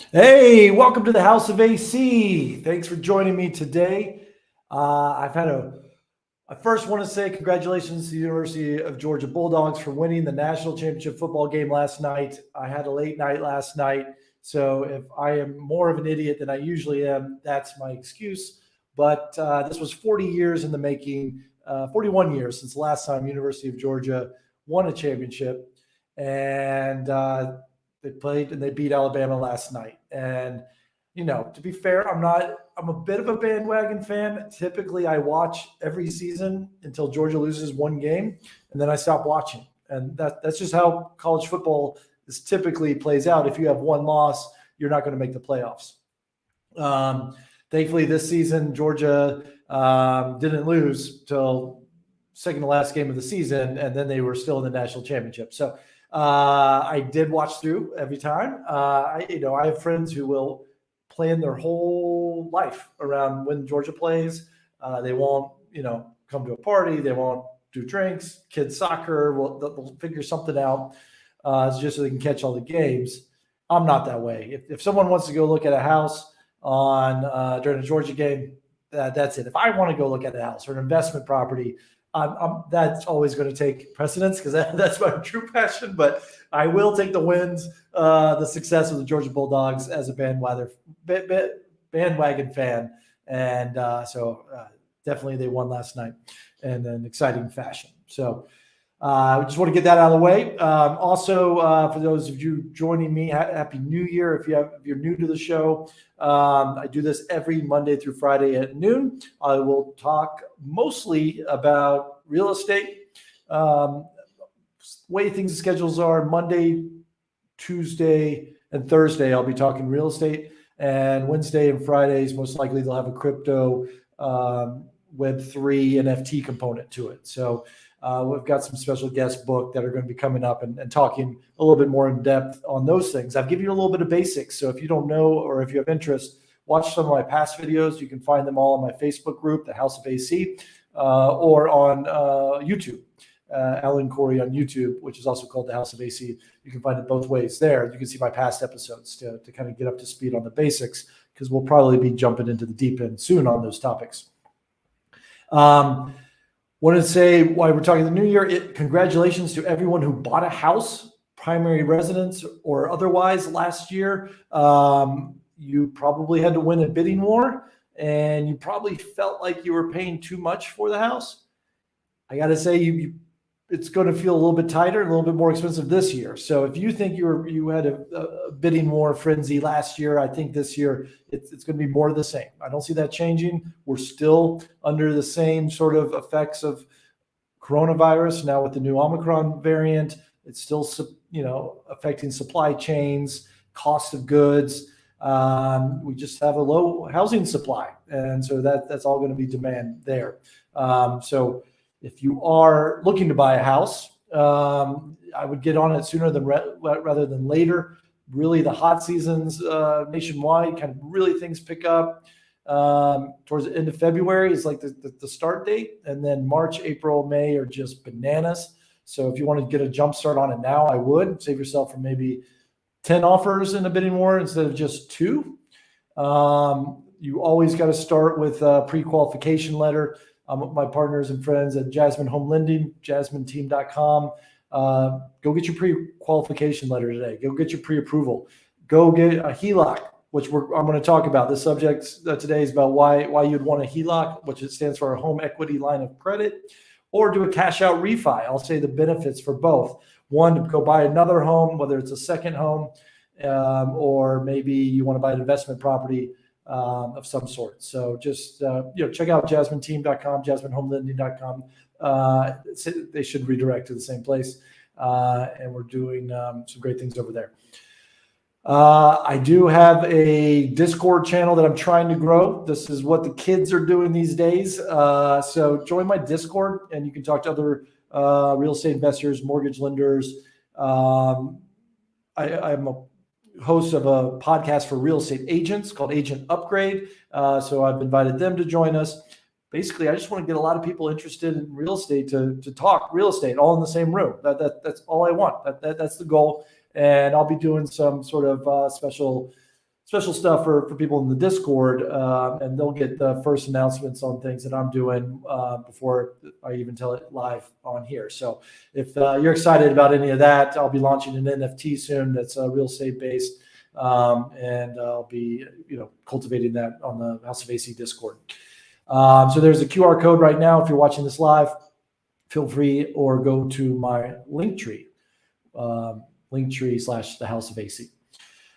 Hey, welcome to the House of AC. Thanks for joining me today. I first want to say congratulations to the University of Georgia Bulldogs for winning the national championship football game last night. I had a late night last night, so if I am more of an idiot than I usually am, that's my excuse. But this was 40 years in the making, 41 years since the last time University of Georgia won a championship. And they played and they beat Alabama last night. And, to be fair, I'm a bit of a bandwagon fan. Typically, I watch every season until Georgia loses one game, and then I stop watching. And that's just how college football is typically plays out. If you have one loss, you're not going to make the playoffs. Thankfully, this season, Georgia didn't lose till second to last game of the season, and then they were still in the national championship. So I did watch through every time. I have friends who will plan their whole life around when Georgia plays. They won't, come to a party. They won't do drinks, kids soccer. They'll figure something out just so they can catch all the games. I'm not that way. If someone wants to go look at a house on during a Georgia game, that's it. If I want to go look at a house or an investment property, that's always going to take precedence because that's my true passion. But I will take the wins, the success of the Georgia Bulldogs as a bandwagon fan. And so definitely they won last night in an exciting fashion. So I just want to get that out of the way. Also, for those of you joining me, Happy New Year. If you're new to the show, I do this every Monday through Friday at noon. I will talk mostly about real estate. Way things schedules are Monday, Tuesday, and Thursday. I'll be talking real estate, and Wednesday and Fridays most likely they'll have a crypto Web3 NFT component to it. So we've got some special guests booked that are going to be coming up and talking a little bit more in depth on those things. I've given you a little bit of basics. So if you don't know or if you have interest, watch some of my past videos. You can find them all on my Facebook group, The House of AC, or on YouTube, Alan Corey on YouTube, which is also called The House of AC. You can find it both ways there. You can see my past episodes to kind of get up to speed on the basics because we'll probably be jumping into the deep end soon on those topics. Wanted to say why we're talking the new year. Congratulations to everyone who bought a house, primary residence or otherwise last year. You probably had to win a bidding war and you probably felt like you were paying too much for the house. I got to say it's going to feel a little bit tighter, a little bit more expensive this year. So if you think you had a bidding war frenzy last year, I think this year it's going to be more of the same. I don't see that changing. We're still under the same sort of effects of coronavirus now with the new Omicron variant. It's still, affecting supply chains, cost of goods. We just have a low housing supply, and so that's all going to be demand there. So if you are looking to buy a house, I would get on it sooner rather than later. Really, the hot seasons nationwide, kind of really things pick up towards the end of February is like the start date. And then March, April, May are just bananas. So if you want to get a jump start on it now, I would save yourself from maybe 10 offers in a bidding war instead of just 2. You always got to start with a pre-qualification letter. My partners and friends at Jasmine Home Lending, jasmineteam.com. Go get your pre-qualification letter today. Go get your pre-approval. Go get a HELOC, which I'm going to talk about. The subject today is about why you'd want a HELOC, which it stands for a home equity line of credit, or do a cash out refi. I'll say the benefits for both. One, to go buy another home, whether it's a second home, or maybe you want to buy an investment property of some sort. So just, check out jasmineteam.com, jasminehomelending.com. They should redirect to the same place. And we're doing some great things over there. I do have a Discord channel that I'm trying to grow. This is what the kids are doing these days. So join my Discord and you can talk to other real estate investors, mortgage lenders. I'm a host of a podcast for real estate agents called Agent Upgrade. So I've invited them to join us. Basically, I just want to get a lot of people interested in real estate to talk real estate all in the same room. That's all I want. That's the goal. And I'll be doing some sort of special special stuff for people in the Discord, and they'll get the first announcements on things that I'm doing before I even tell it live on here. So if you're excited about any of that, I'll be launching an NFT soon that's real estate based, and I'll be cultivating that on the House of AC Discord. So there's a QR code right now. If you're watching this live, feel free, or go to my Linktree, Linktree / the House of AC.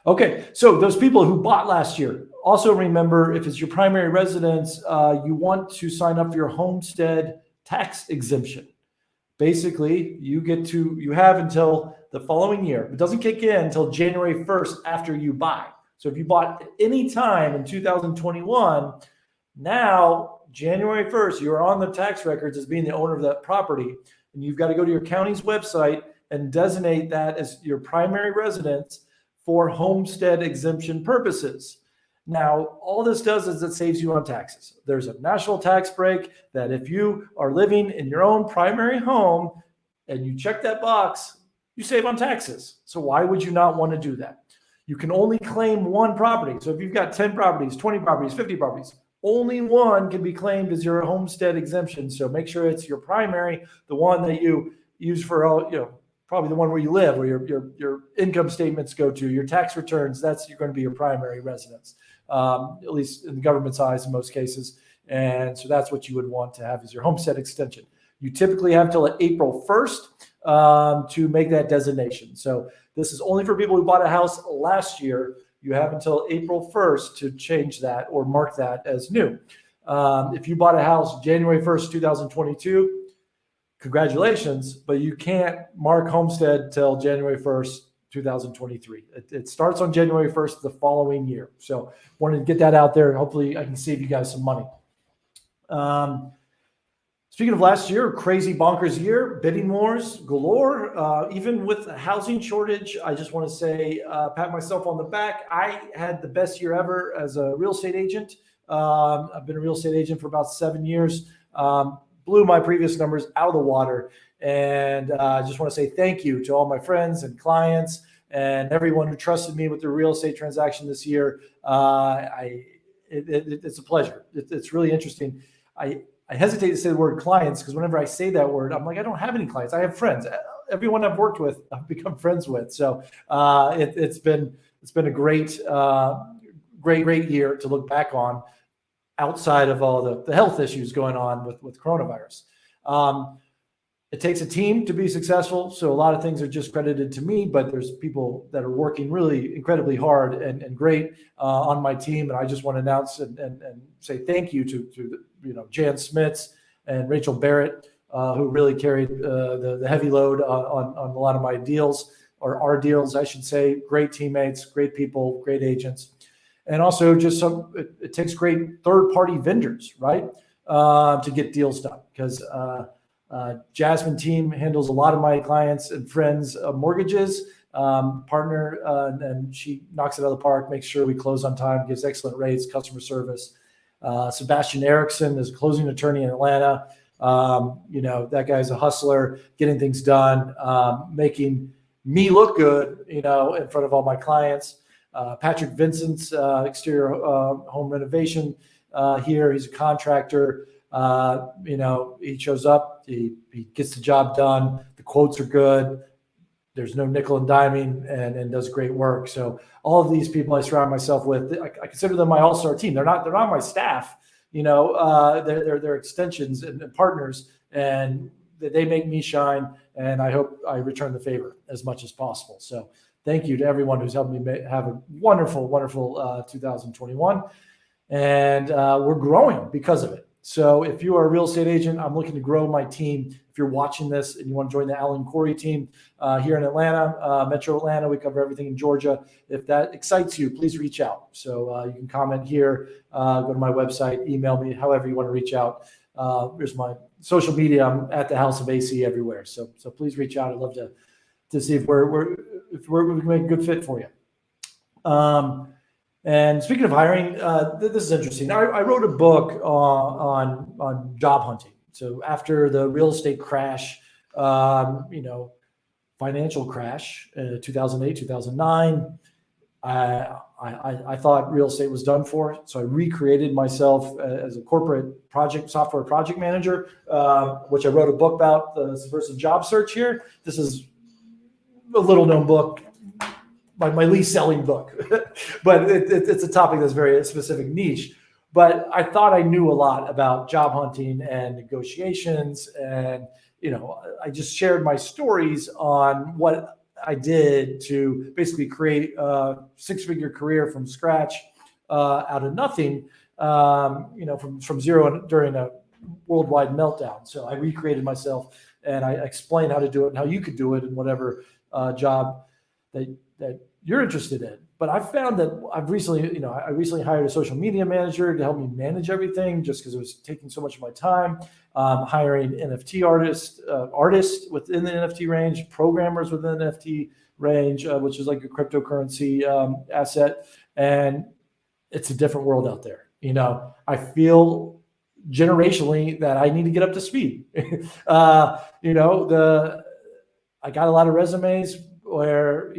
Okay, so those people who bought last year, also remember, if it's your primary residence, you want to sign up for your homestead tax exemption. Basically, you have until the following year. It doesn't kick in until January 1st after you buy. So if you bought at any time in 2021, now January 1st, you're on the tax records as being the owner of that property, and you've got to go to your county's website and designate that as your primary residence for homestead exemption purposes. Now, all this does is it saves you on taxes. There's a national tax break that if you are living in your own primary home and you check that box, you save on taxes. So why would you not want to do that? You can only claim one property. So if you've got 10 properties, 20 properties, 50 properties, only one can be claimed as your homestead exemption. So make sure it's your primary, the one that you use for all, probably the one where you live, where your income statements go to, your tax returns, you're going to be your primary residence, at least in the government's eyes in most cases. And so that's what you would want to have as your homestead extension. You typically have till April 1st to make that designation. So this is only for people who bought a house last year. You have until April 1st to change that or mark that as new. If you bought a house January 1st, 2022, congratulations, but you can't mark homestead till January 1st, 2023. It starts on January 1st the following year. So wanted to get that out there. Hopefully I can save you guys some money. Speaking of last year, crazy bonkers year, bidding wars galore. Even with a housing shortage, I just want to say, pat myself on the back. I had the best year ever as a real estate agent. I've been a real estate agent for about 7 years. Blew my previous numbers out of the water. And I just want to say thank you to all my friends and clients and everyone who trusted me with their real estate transaction this year. It's a pleasure. It's really interesting. I hesitate to say the word clients because whenever I say that word, I'm like, I don't have any clients. I have friends. Everyone I've worked with, I've become friends with. So it's been a great year to look back on, outside of all the health issues going on with coronavirus. It takes a team to be successful. So a lot of things are just credited to me, but there's people that are working really incredibly hard and great on my team. And I just want to announce and say thank you to Jan Smits and Rachel Barrett, who really carried the heavy load on a lot of my deals, or our deals, I should say. Great teammates, great people, great agents. And also just it takes great third-party vendors, right, to get deals done, because Jasmine team handles a lot of my clients and friends' mortgages, partner, and she knocks it out of the park, makes sure we close on time, gives excellent rates, customer service. Sebastian Erickson is a closing attorney in Atlanta. That guy's a hustler, getting things done, making me look good, in front of all my clients. Patrick Vincent's exterior home renovation here. He's a contractor. He shows up, he gets the job done. The quotes are good. There's no nickel and diming, and does great work. So all of these people I surround myself with, I consider them my all-star team. They're not my staff, they're extensions and partners, and they make me shine. And I hope I return the favor as much as possible. So thank you to everyone who's helped me have a wonderful, wonderful 2021. And we're growing because of it. So if you are a real estate agent, I'm looking to grow my team. If you're watching this and you want to join the Alan Corey team here in Atlanta, Metro Atlanta, we cover everything in Georgia. If that excites you, please reach out. So you can comment here, go to my website, email me, however you want to reach out. Here's my social media. I'm at the House of AC everywhere. So please reach out. I'd love to see if we can make a good fit for you. And speaking of hiring, this is interesting. I wrote a book on job hunting. So after the real estate crash, financial crash, 2008, 2009, I thought real estate was done for, so I recreated myself as a corporate software project manager, which I wrote a book about, the subversive job search here. This is a little known book, my least selling book, but it's a topic that's very specific niche. But I thought I knew a lot about job hunting and negotiations, and I just shared my stories on what I did to basically create a six-figure career from scratch, out of nothing, from zero during a worldwide meltdown. So I recreated myself, and I explained how to do it and how you could do it in whatever job that you're interested in. But I've found that I recently hired a social media manager to help me manage everything, just because it was taking so much of my time. Hiring NFT artists within the NFT range, programmers within the NFT range, which is like a cryptocurrency asset. And it's a different world out there. I feel generationally that I need to get up to speed. I got a lot of resumes where,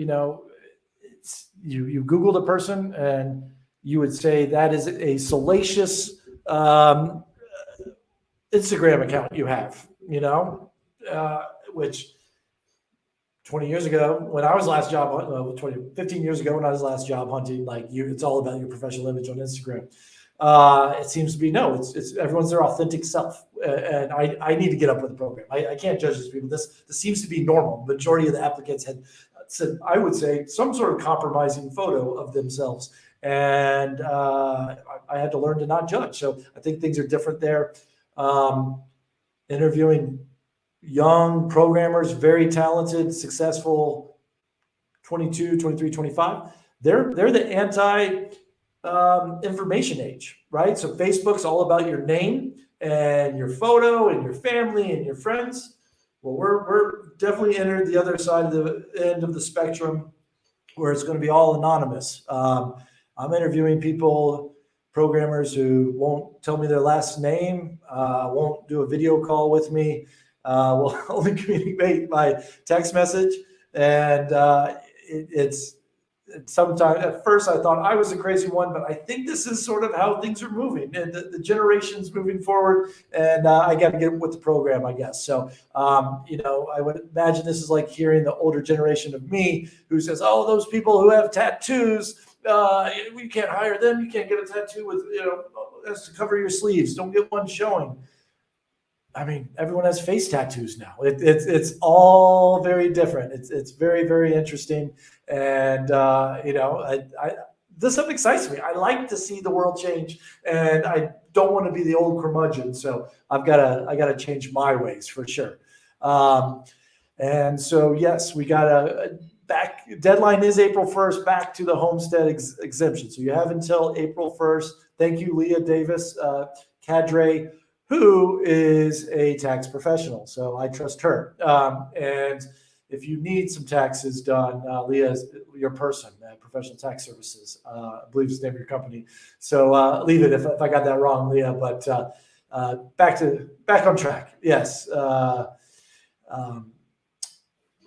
you Googled a person and you would say that is a salacious Instagram account you have, which 20 years ago when I was 15 years ago when I was last job hunting, it's all about your professional image on Instagram. It seems to be, no, it's everyone's their authentic self. And I need to get up with the program. I can't judge these people. This seems to be normal. The majority of the applicants had said, I would say, some sort of compromising photo of themselves. And I had to learn to not judge. So I think things are different there. Interviewing young programmers, very talented, successful, 22, 23, 25. They're the anti information age, right? So Facebook's all about your name and your photo and your family and your friends. Well, we're definitely entered the other side of the end of the spectrum where it's going to be all anonymous. I'm interviewing people, programmers who won't tell me their last name, won't do a video call with me, will only communicate by text message. And it's sometimes, at first I thought I was a crazy one, but I think this is sort of how things are moving, and the generations moving forward, and I got to get with the program, I guess. So, I would imagine this is like hearing the older generation of me who says, oh, those people who have tattoos, we can't hire them. You can't get a tattoo with, has to cover your sleeves. Don't get one showing. I mean, everyone has face tattoos now. It's all very different. It's very, very interesting. And, this stuff excites me. I like to see the world change, and I don't want to be the old curmudgeon. So I got to change my ways for sure. And so, yes, we got a deadline is April 1st, back to the homestead exemption. So you have until April 1st. Thank you, Leah Davis, Cadre, who is a tax professional. So I trust her. And if you need some taxes done, Leah is your person, Professional Tax Services, I believe is the name of your company. So leave it if I got that wrong, Leah, but back on track. Yes.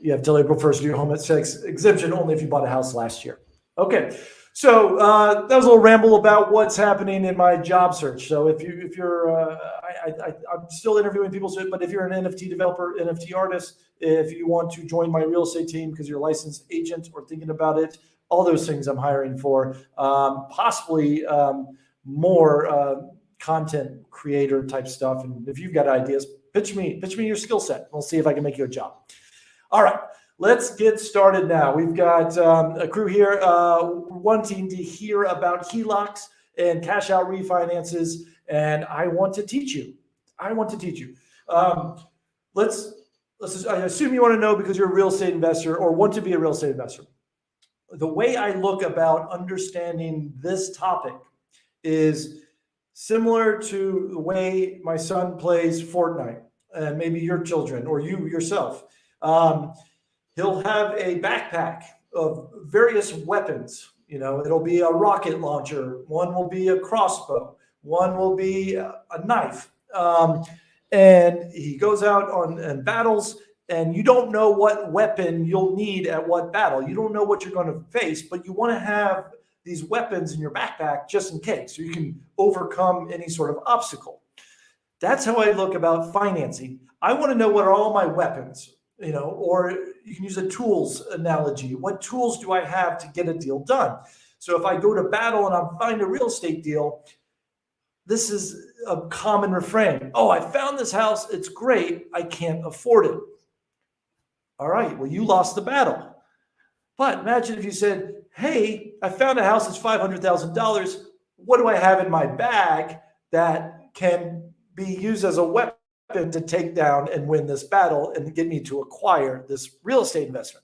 You have till April 1st to do your home exemption only if you bought a house last year. Okay. So that was a little ramble about what's happening in my job search. So if you're, I'm still interviewing people, but if you're an NFT developer, NFT artist, if you want to join my real estate team because you're a licensed agent or thinking about it, all those things I'm hiring for, possibly more content creator type stuff. And if you've got ideas, pitch me your skill set. We'll see if I can make you a job. All right. Let's get started now. We've got a crew here wanting to hear about HELOCs and cash out refinances, and I want to teach you. I assume you want to know because you're a real estate investor or want to be a real estate investor. The way I look about understanding this topic is similar to the way my son plays Fortnite, and maybe your children or you yourself. He'll have a backpack of various weapons. It'll be a rocket launcher. One will be a crossbow. One will be a knife. And he goes out and battles, and you don't know what weapon you'll need at what battle. You don't know what you're going to face, but you want to have these weapons in your backpack just in case, so you can overcome any sort of obstacle. That's how I look about financing. I want to know what are all my weapons, or you can use a tools analogy. What tools do I have to get a deal done? So if I go to battle and I'm finding a real estate deal, this is a common refrain. Oh, I found this house. It's great. I can't afford it. All right, well, you lost the battle. But imagine if you said, hey, I found a house that's $500,000. What do I have in my bag that can be used as a weapon to take down and win this battle and get me to acquire this real estate investment?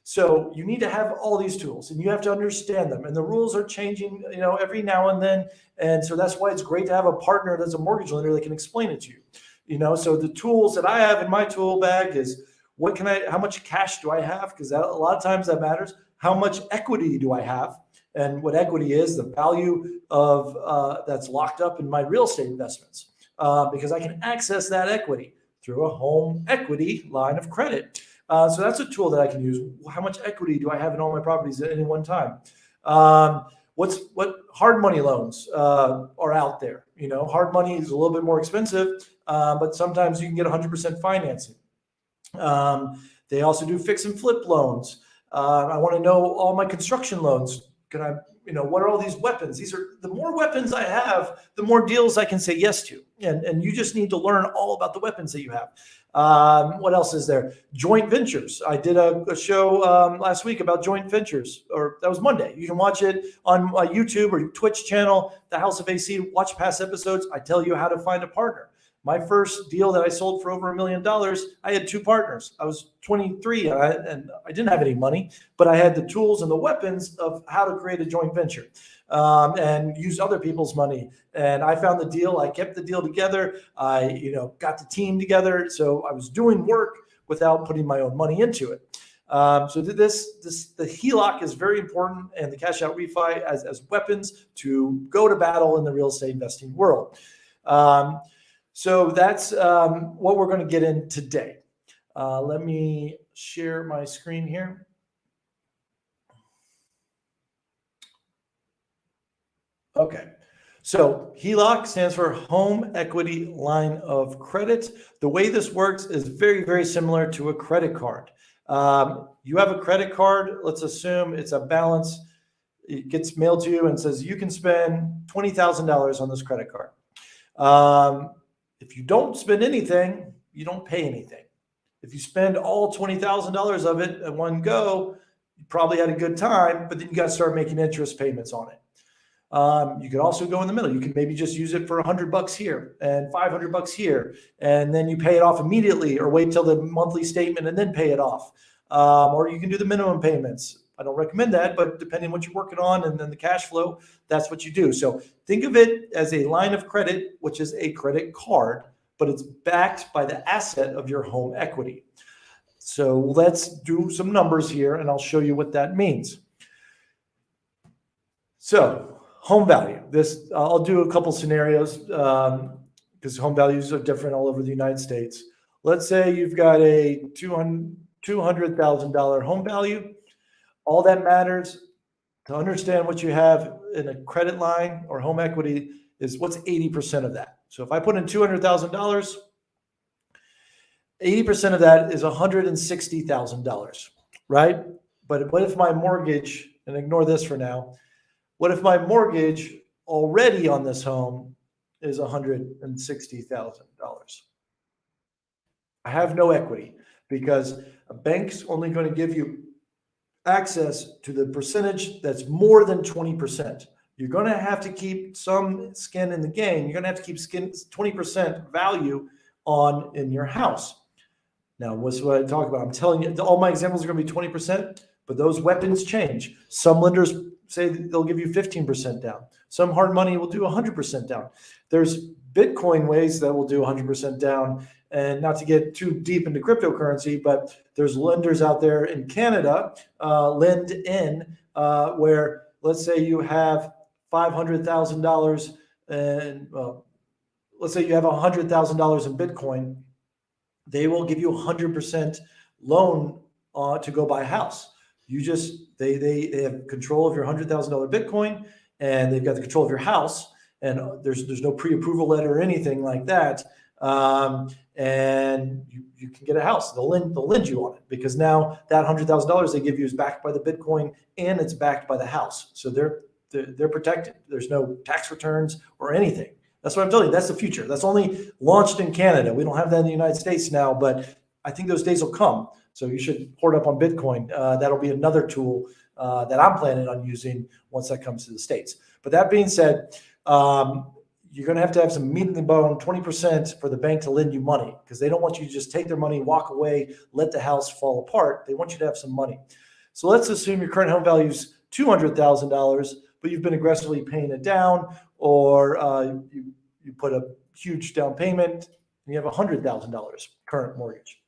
So you need to have all these tools, and you have to understand them. And the rules are changing, every now and then. And so that's why it's great to have a partner that's a mortgage lender that can explain it to you. So the tools that I have in my tool bag is, how much cash do I have? Because a lot of times that matters. How much equity do I have? And what equity is, the value of that's locked up in my real estate investments, because I can access that equity through a home equity line of credit. So that's a tool that I can use. How much equity do I have in all my properties at any one time? What hard money loans are out there? Hard money is a little bit more expensive, but sometimes you can get 100% financing. They also do fix and flip loans. I want to know all my construction loans. What are all these weapons? The more weapons I have, the more deals I can say yes to. And you just need to learn all about the weapons that you have. What else is there? Joint ventures. I did a show last week about joint ventures, or that was Monday. You can watch it on my YouTube or Twitch channel, The House of AC. Watch past episodes. I tell you how to find a partner. My first deal that I sold for over $1 million, I had 2 partners. I was 23 and I didn't have any money, but I had the tools and the weapons of how to create a joint venture and use other people's money. And I found the deal. I kept the deal together. I, got the team together. So I was doing work without putting my own money into it. So the HELOC is very important, and the cash out refi as weapons to go to battle in the real estate investing world. So that's what we're going to get in today. Let me share my screen here. Okay. So HELOC stands for Home Equity Line of Credit. The way this works is very, very similar to a credit card. You have a credit card. Let's assume it's a balance. It gets mailed to you and says you can spend $20,000 on this credit card. If you don't spend anything, you don't pay anything. If you spend all $20,000 of it at one go, you probably had a good time, but then you got to start making interest payments on it. You could also go in the middle. You can maybe just use it for $100 here and $500 here, and then you pay it off immediately, or wait till the monthly statement and then pay it off. Or you can do the minimum payments. I don't recommend that, but depending on what you're working on and then the cash flow, that's what you do. So think of it as a line of credit, which is a credit card, but it's backed by the asset of your home equity. So let's do some numbers here, and I'll show you what that means. So home value. I'll do a couple scenarios because home values are different all over the United States. Let's say you've got a $200,000 home value. All that matters to understand what you have in a credit line or home equity is what's 80% of that. So if I put in $200,000, 80% of that is $160,000, right? But what if my mortgage, and ignore this for now, what if my mortgage already on this home is $160,000? I have no equity because a bank's only going to give you access to the percentage that's more than 20%. You're going to have to keep some skin in the game. You're going to have to keep 20% value in your house. Now, what's what I talk about? I'm telling you, all my examples are going to be 20%, but those weapons change. Some lenders say they'll give you 15% down. Some hard money will do 100% down. There's Bitcoin ways that will do 100% down. And not to get too deep into cryptocurrency, but there's lenders out there in Canada, LendIn, where let's say you have $500,000 and let's say you have $100,000 in Bitcoin, they will give you 100% loan to go buy a house. They have control of your $100,000 Bitcoin, and they've got the control of your house, and there's no pre-approval letter or anything like that. And you can get a house. They'll lend you on it, because now that $100,000 they give you is backed by the Bitcoin and it's backed by the house. So they're protected. There's no tax returns or anything. That's what I'm telling you. That's the future. That's only launched in Canada. We don't have that in the United States now, but I think those days will come. So you should hoard up on Bitcoin. That'll be another tool that I'm planning on using once that comes to the States. But that being said, you're going to have some meat in the bone, 20% for the bank to lend you money, because they don't want you to just take their money, walk away, let the house fall apart. They want you to have some money. So let's assume your current home value is $200,000, but you've been aggressively paying it down, or you put a huge down payment and you have $100,000 current mortgage.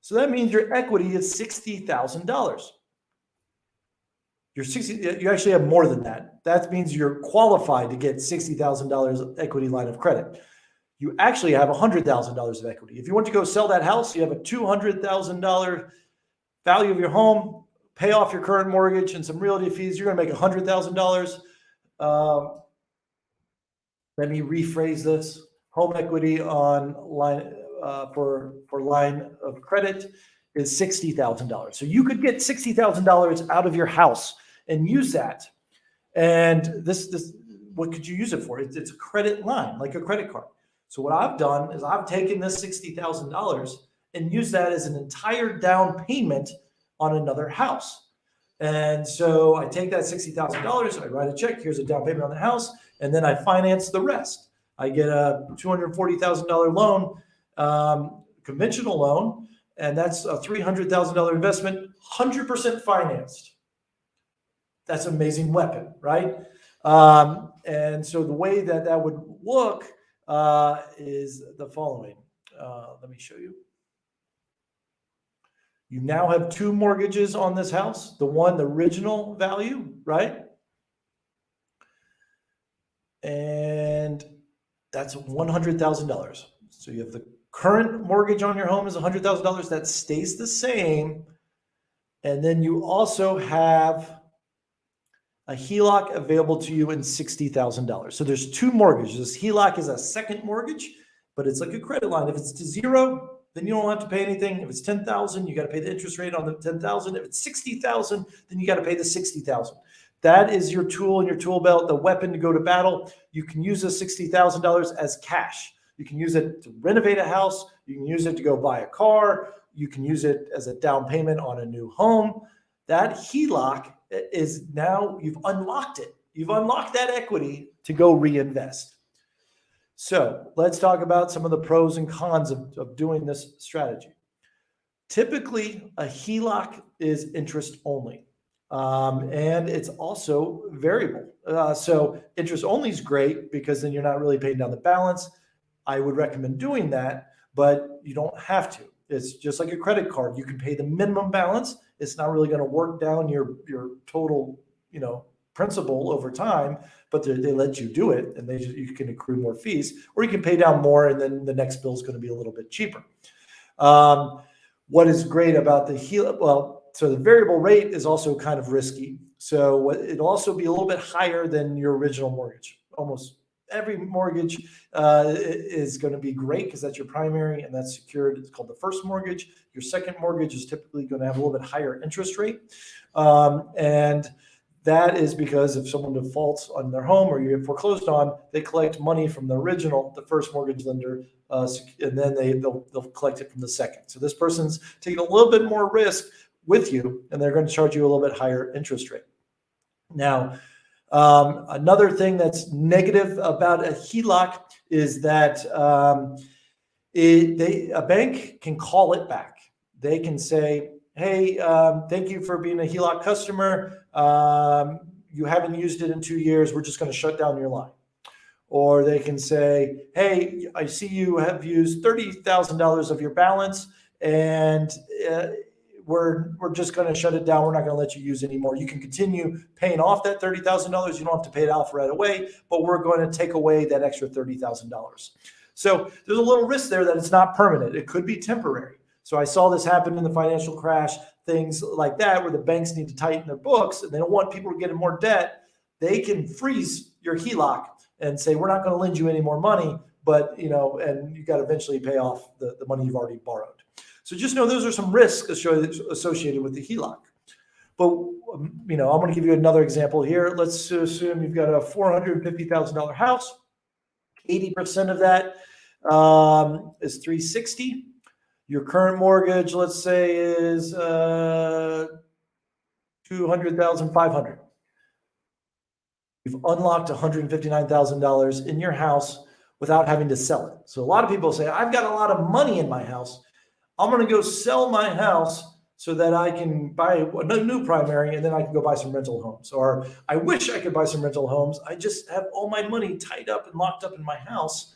So that means your equity is $60,000. You actually have more than that. That means you're qualified to get $60,000 equity line of credit. You actually have $100,000 of equity. If you want to go sell that house, you have a $200,000 value of your home, pay off your current mortgage and some realty fees. You're going to make $100,000. Let me rephrase this. Home equity on line for line of credit is $60,000. So you could get $60,000 out of your house and use that. And this what could you use it for? It's a credit line, like a credit card. So what I've done is I've taken this $60,000 and used that as an entire down payment on another house. And so I take that $60,000, I write a check, here's a down payment on the house, and then I finance the rest. I get a $240,000 loan, conventional loan, and that's a $300,000 investment, 100% financed. That's an amazing weapon, right? And so the way that would look is the following. Let me show you. You now have two mortgages on this house. The original value, right? And that's $100,000. So you have the current mortgage on your home is $100,000. That stays the same. And then you also have a HELOC available to you in $60,000. So there's two mortgages. HELOC is a second mortgage, but it's like a credit line. If it's to zero, then you don't have to pay anything. If it's $10,000, you got to pay the interest rate on the $10,000. If it's $60,000, then you got to pay the $60,000. That is your tool in your tool belt, the weapon to go to battle. You can use the $60,000 as cash. You can use it to renovate a house. You can use it to go buy a car. You can use it as a down payment on a new home. That HELOC is now, you've unlocked it. You've unlocked that equity to go reinvest. So let's talk about some of the pros and cons of doing this strategy. Typically, a HELOC is interest only. And it's also variable. So interest only is great because then you're not really paying down the balance. I would recommend doing that, but you don't have to. It's just like a credit card. You can pay the minimum balance. It's not really going to work down your total, principal over time, but they let you do it, and you can accrue more fees, or you can pay down more, and then the next bill is going to be a little bit cheaper. What is great about the HELOC? So the variable rate is also kind of risky. So it'll also be a little bit higher than your original mortgage. Almost every mortgage is going to be great because that's your primary and that's secured. It's called the first mortgage. Your second mortgage is typically going to have a little bit higher interest rate. And that is because if someone defaults on their home or you get foreclosed on, they collect money from the first mortgage lender, and then they'll collect it from the second. So this person's taking a little bit more risk with you, and they're going to charge you a little bit higher interest rate. Now, another thing that's negative about a HELOC is that a bank can call it back. They can say, hey, thank you for being a HELOC customer. You haven't used it in 2 years. We're just going to shut down your line. Or they can say, hey, I see you have used $30,000 of your balance, and we're just going to shut it down. We're not going to let you use anymore. You can continue paying off that $30,000. You don't have to pay it off right away, but we're going to take away that extra $30,000. So there's a little risk there that it's not permanent. It could be temporary. So I saw this happen in the financial crash, things like that, where the banks need to tighten their books and they don't want people to get in more debt. They can freeze your HELOC and say, we're not going to lend you any more money, but, and you got to eventually pay off the money you've already borrowed. So just know those are some risks associated with the HELOC. But, I'm going to give you another example here. Let's assume you've got a $450,000 house. 80% of that is $360,000. Your current mortgage, let's say, is $200,500. You've unlocked $159,000 in your house without having to sell it. So a lot of people say, I've got a lot of money in my house. I'm going to go sell my house so that I can buy a new primary and then I can go buy some rental homes. Or I wish I could buy some rental homes. I just have all my money tied up and locked up in my house.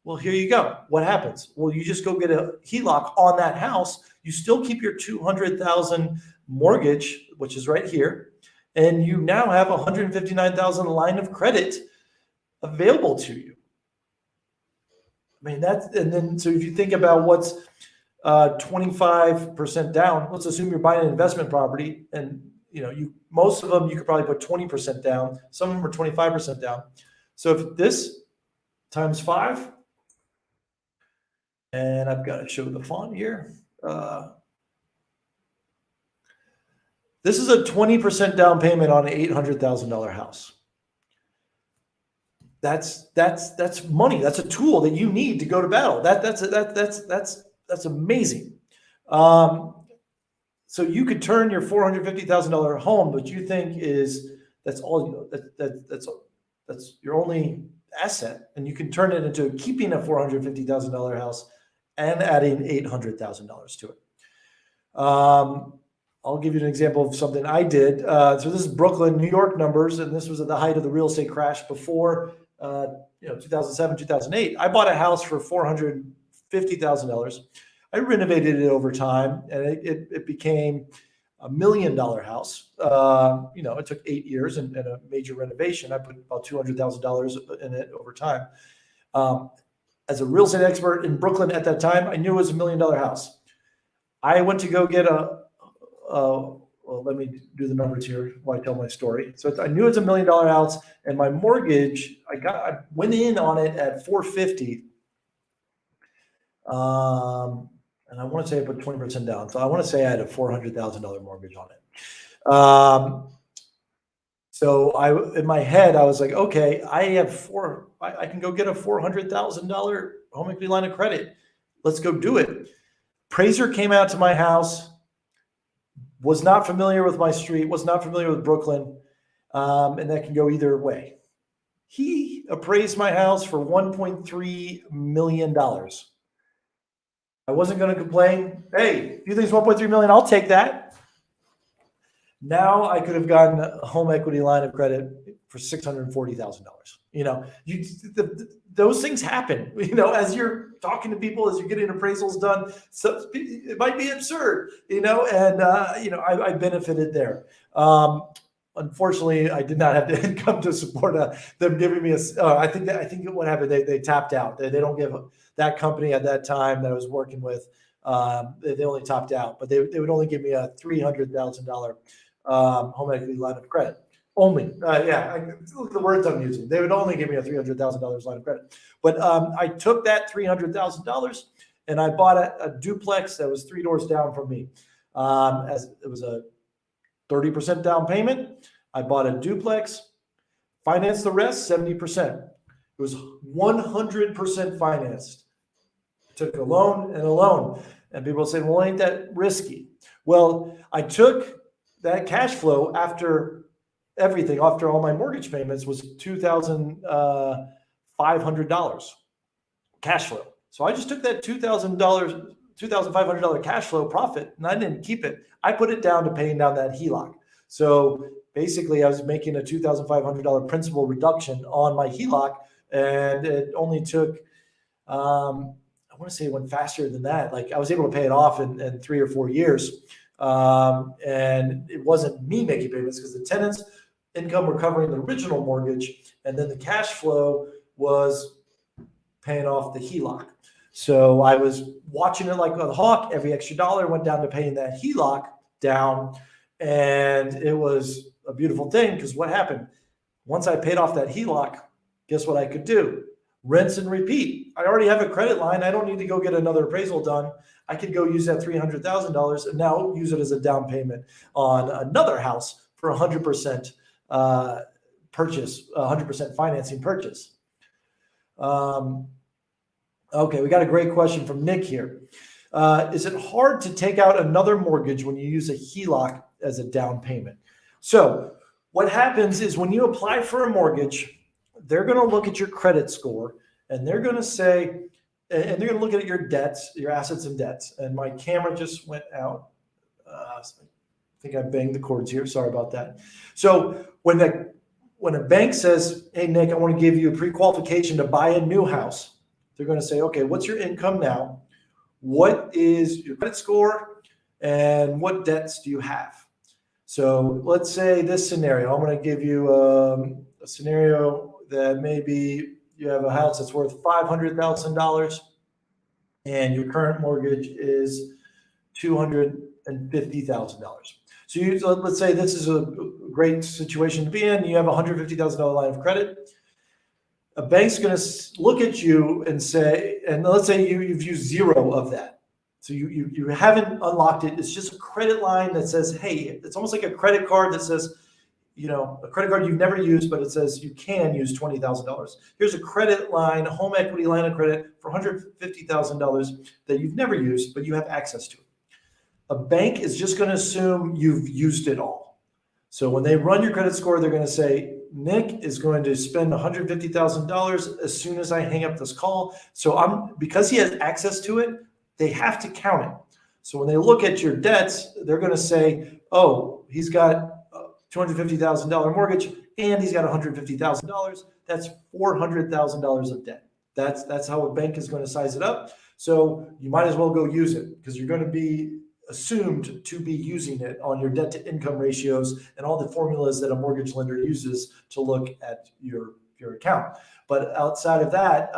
Well, here you go. What happens? Well, you just go get a HELOC on that house. You still keep your $200,000 mortgage, which is right here. And you now have $159,000 line of credit available to you. I mean, so if you think about what's 25% down, let's assume you're buying an investment property and, most of them, you could probably put 20% down. Some of them are 25% down. So if this times 5, and I've got to show the font here. This is a 20% down payment on an $800,000 house. That's money. That's a tool that you need to go to battle. That's amazing. So you could turn your $450,000 home, but you think that's your only asset, and you can turn it into keeping a $450,000 house and adding $800,000 to it. I'll give you an example of something I did. So this is Brooklyn, New York numbers, and this was at the height of the real estate crash before 2007, 2008. I bought a house for $450,000. I renovated it over time, and it became $1 million house. It took 8 years and a major renovation. I put about $200,000 in it over time. As a real estate expert in Brooklyn at that time, I knew it was $1 million house. I went to go get well, let me do the numbers here while I tell my story. So I knew it was $1 million house, and my mortgage, I went in on it at $450,000. And I want to say I put 20% down. So I want to say I had a $400,000 mortgage on it. So in my head, I was like, okay, I can go get a $400,000 home equity line of credit. Let's go do it. Appraiser came out to my house, was not familiar with my street, was not familiar with Brooklyn, and that can go either way. He appraised my house for $1.3 million. I wasn't going to complain. Hey, if you think it's $1.3 million, I'll take that. Now I could have gotten a home equity line of credit for $640,000. Those things happen, as you're talking to people, as you're getting appraisals done. So it might be absurd, and I benefited there. Unfortunately, I did not have the income to support them giving me I think what happened, they tapped out. They don't give that company at that time that I was working with. They only topped out, but they would only give me a $300,000 home equity line of credit. Only, look at the words I'm using. They would only give me a $300,000 line of credit. But I took that $300,000 and I bought a duplex that was 3 doors down from me. As it was a 30% down payment. I bought a duplex, financed the rest 70%. It was 100% financed. I took a loan and a loan. And people say, well, ain't that risky? Well, I took that cash flow after everything, after all my mortgage payments, was $2,500 cash flow. So I just took that $2,500 cash flow profit, and I didn't keep it. I put it down to paying down that HELOC. So basically, I was making a $2,500 principal reduction on my HELOC, and it only took, I want to say it went faster than that. Like I was able to pay it off in 3 or 4 years. And it wasn't me making payments because the tenants' income were covering the original mortgage, and then the cash flow was paying off the HELOC. So I was watching it like a hawk. Every extra dollar went down to paying that HELOC down. And it was a beautiful thing because what happened? Once I paid off that HELOC, guess what I could do? Rinse and repeat. I already have a credit line. I don't need to go get another appraisal done. I could go use that $300,000 and now use it as a down payment on another house for 100% purchase, 100% financing purchase. Okay, we got a great question from Nick here. Is it hard to take out another mortgage when you use a HELOC as a down payment? So what happens is when you apply for a mortgage, they're going to look at your credit score and they're going to say, and they're going to look at your debts, your assets and debts. And my camera just went out. I think I banged the cords here. Sorry about that. So when a bank says, hey, Nick, I want to give you a pre-qualification to buy a new house, they're going to say, okay, what's your income now? What is your credit score? And what debts do you have? So let's say this scenario. I'm going to give you a scenario that maybe you have a house that's worth $500,000 and your current mortgage is $250,000. So let's say this is a great situation to be in. You have a $150,000 line of credit. A bank's going to look at you and say, and let's say you've used zero of that. So you haven't unlocked it. It's just a credit line that says, hey, it's almost like a credit card that says, a credit card you've never used, but it says you can use $20,000. Here's a credit line, a home equity line of credit for $150,000 that you've never used, but you have access to it. A bank is just going to assume you've used it all. So when they run your credit score, they're going to say, Nick is going to spend $150,000 as soon as I hang up this call. So because he has access to it, they have to count it. So when they look at your debts, they're going to say, oh, he's got $250,000 mortgage and he's got $150,000. That's $400,000 of debt. That's how a bank is going to size it up. So you might as well go use it because you're going to be assumed to be using it on your debt to income ratios and all the formulas that a mortgage lender uses to look at your account. But outside of that,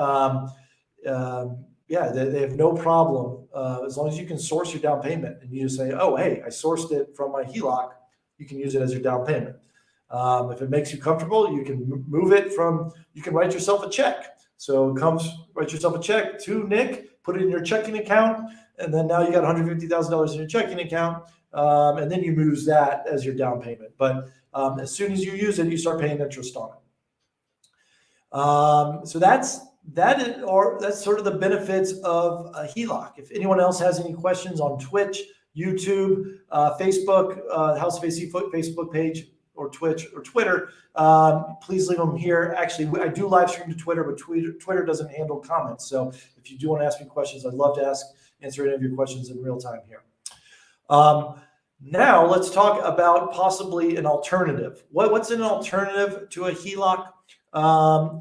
they have no problem as long as you can source your down payment and you just say, oh, hey, I sourced it from my HELOC. You can use it as your down payment. If it makes you comfortable, you can move it you can write yourself a check. So write yourself a check to Nick, put it in your checking account, and then now you got $150,000 in your checking account, and then you use that as your down payment. But as soon as you use it, you start paying interest on it. So that's sort of the benefits of a HELOC. If anyone else has any questions on Twitch, YouTube, Facebook, House of AC Facebook page, or Twitch or Twitter, please leave them here. Actually, I do live stream to Twitter, but Twitter doesn't handle comments. So if you do want to ask me questions, I'd love to answer any of your questions in real time here. Now let's talk about possibly an alternative. What's an alternative to a HELOC?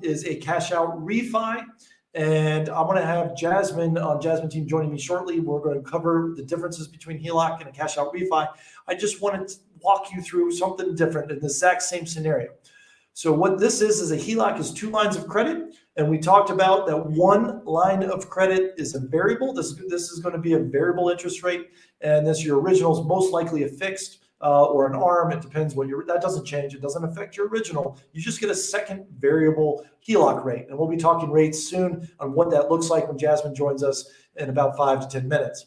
Is a cash out refi. And I'm going to have Jasmine on Jasmine team joining me shortly. We're going to cover the differences between HELOC and a cash out refi. I just wanted to walk you through something different in the exact same scenario. So what this is a HELOC is 2 lines of credit. And we talked about that one line of credit is a variable. This is going to be a variable interest rate. And your original is most likely a fixed or an ARM. It depends that doesn't change. It doesn't affect your original. You just get a second variable HELOC rate. And we'll be talking rates soon on what that looks like when Jasmine joins us in about 5 to 10 minutes.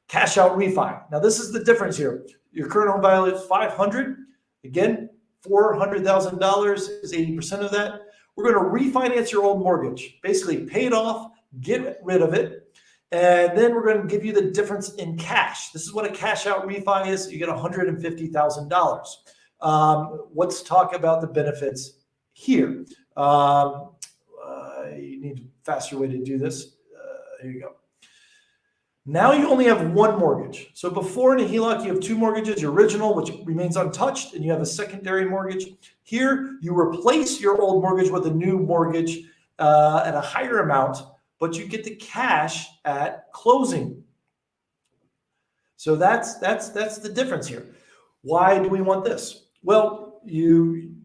Cash out refi. Now this is the difference here. Your current home value is $500,000. Again, $400,000 is 80% of that. We're going to refinance your old mortgage. Basically pay it off, get rid of it. And then we're going to give you the difference in cash. This is what a cash out refi is. You get $150,000. Let's talk about the benefits here. You need a faster way to do this. Here you go. Now you only have one mortgage. So before in a HELOC, you have 2 mortgages, your original, which remains untouched, and you have a secondary mortgage. Here, you replace your old mortgage with a new mortgage at a higher amount, but you get the cash at closing. So that's the difference here. Why do we want this? Well, you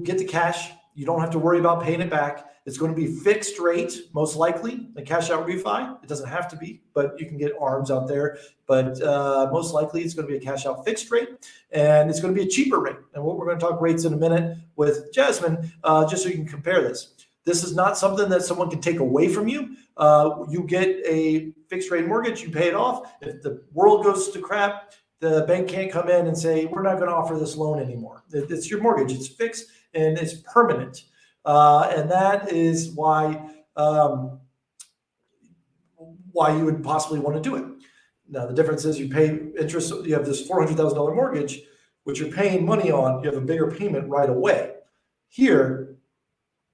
get the cash You don't have to worry about paying it back. It's going to be fixed rate, most likely. The cash out refi, it doesn't have to be, but you can get ARMs out there. But most likely it's going to be a cash out fixed rate, and it's going to be a cheaper rate. And we're going to talk rates in a minute with Jasmine, just so you can compare this. This is not something that someone can take away from you. You get a fixed rate mortgage, you pay it off. If the world goes to crap, the bank can't come in and say, we're not going to offer this loan anymore. It's your mortgage. It's fixed and it's permanent. And that is why you would possibly want to do it. Now, the difference is you pay interest. You have this $400,000 mortgage, which you're paying money on. You have a bigger payment right away. Here,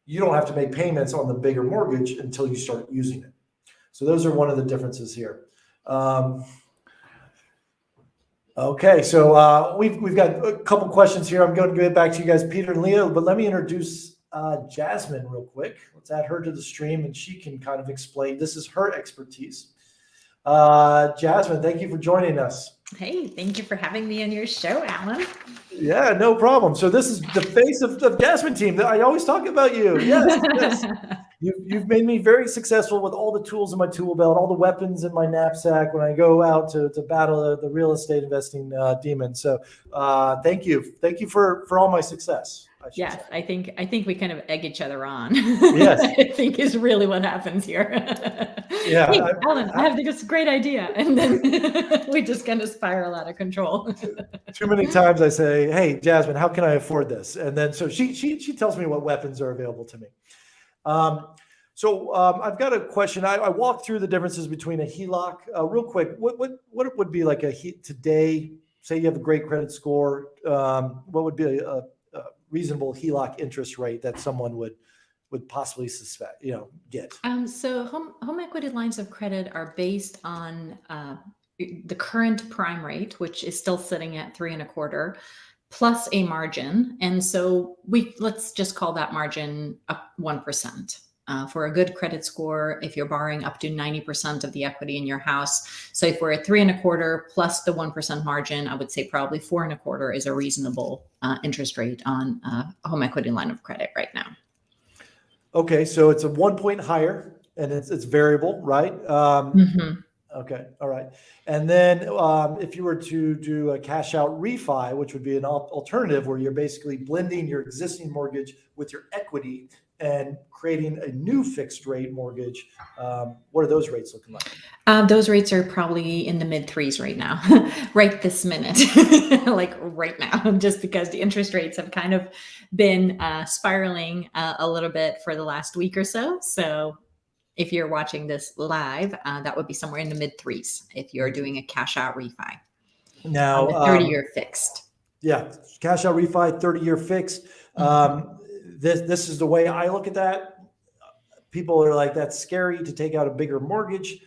you don't have to make payments on the bigger mortgage until you start using it. So those are one of the differences here. Okay, so we've got a couple questions here. I'm going to get back to you guys, Peter and Leo, but let me introduce Jasmine real quick. Let's add her to the stream, and she can kind of explain. This is her expertise. Jasmine, thank you for joining us. Hey, thank you for having me on your show, Alan. Yeah, no problem. So this is the face of the Jasmine team. I always talk about you. Yes, yes. You've made me very successful with all the tools in my tool belt, all the weapons in my knapsack when I go out to battle the real estate investing demon. So thank you. Thank you for all my success. Yes, I think we kind of egg each other on. Yes. I think is really what happens here. Yeah. Hey, Alan, I have this great idea. And then we just kind of spiral out of control. Too many times I say, hey, Jasmine, how can I afford this? And then so she tells me what weapons are available to me. So I've got a question. I walked through the differences between a HELOC real quick. What would be like today? Say you have a great credit score. What would be a reasonable HELOC interest rate that someone would possibly get? So home equity lines of credit are based on the current prime rate, which is still sitting at 3.25%, plus a margin. And so let's just call that margin up 1%. For a good credit score, if you're borrowing up to 90% of the equity in your house. So if we're at 3.25% plus the 1% margin, I would say probably 4.25% is a reasonable interest rate on a home equity line of credit right now. Okay, so it's a 1 point higher, and it's variable, right? Okay, all right. And then if you were to do a cash out refi, which would be an alternative where you're basically blending your existing mortgage with your equity and creating a new fixed rate mortgage, what are those rates looking like? Those rates are probably in the mid-3s right now, right this minute, like right now, just because the interest rates have kind of been spiraling a little bit for the last week or so. So if you're watching this live, that would be somewhere in the mid-3s if you're doing a cash out refi. Now, 30-year fixed. Yeah, cash out refi, 30-year fixed. This is the way I look at that. People are like, that's scary to take out a bigger mortgage.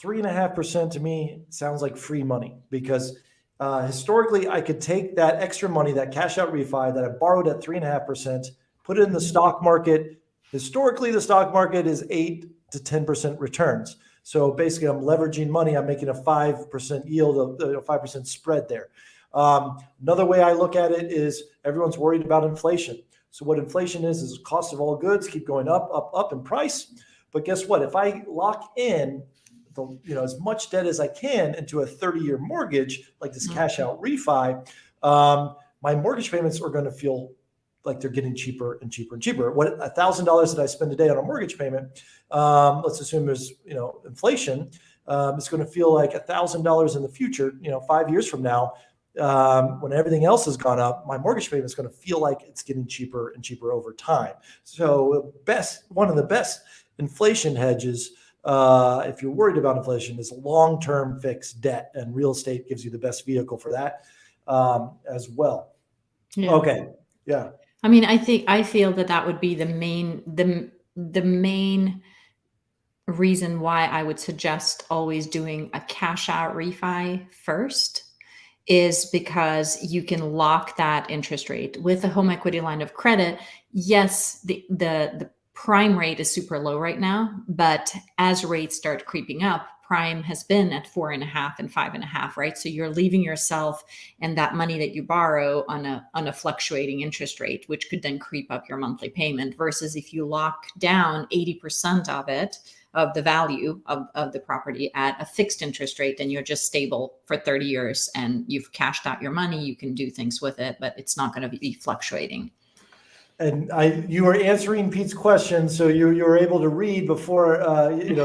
3.5% to me sounds like free money, because historically I could take that extra money, that cash out refi that I borrowed at 3.5%, put it in the stock market. Historically, the stock market is 8 to 10% returns. So basically I'm leveraging money. I'm making a 5% yield, a 5% spread there. Another way I look at it is everyone's worried about inflation. So what inflation is the cost of all goods keep going up in price. But guess what? If I lock in as much debt as I can into a 30-year mortgage, like this cash out refi, my mortgage payments are going to feel like they're getting cheaper and cheaper and cheaper. What $1,000 that I spend a day on a mortgage payment, let's assume there's inflation, it's going to feel like $1,000 in the future. 5 years from now, when everything else has gone up, my mortgage payment is going to feel like it's getting cheaper and cheaper over time. So one of the best inflation hedges, if you're worried about inflation, is long-term fixed debt, and real estate gives you the best vehicle for that as well. Yeah. Okay. Yeah. I mean, I feel that would be the main reason why I would suggest always doing a cash out refi first, is because you can lock that interest rate with a home equity line of credit. Yes, the prime rate is super low right now, but as rates start creeping up, prime has been at 4.5 and 5.5, right? So you're leaving yourself and that money that you borrow on a fluctuating interest rate, which could then creep up your monthly payment. Versus if you lock down 80% of it, of the value of the property at a fixed interest rate, then you're just stable for 30 years and you've cashed out your money. You can do things with it, but it's not going to be fluctuating. And you were answering Pete's question, so you were able to read before,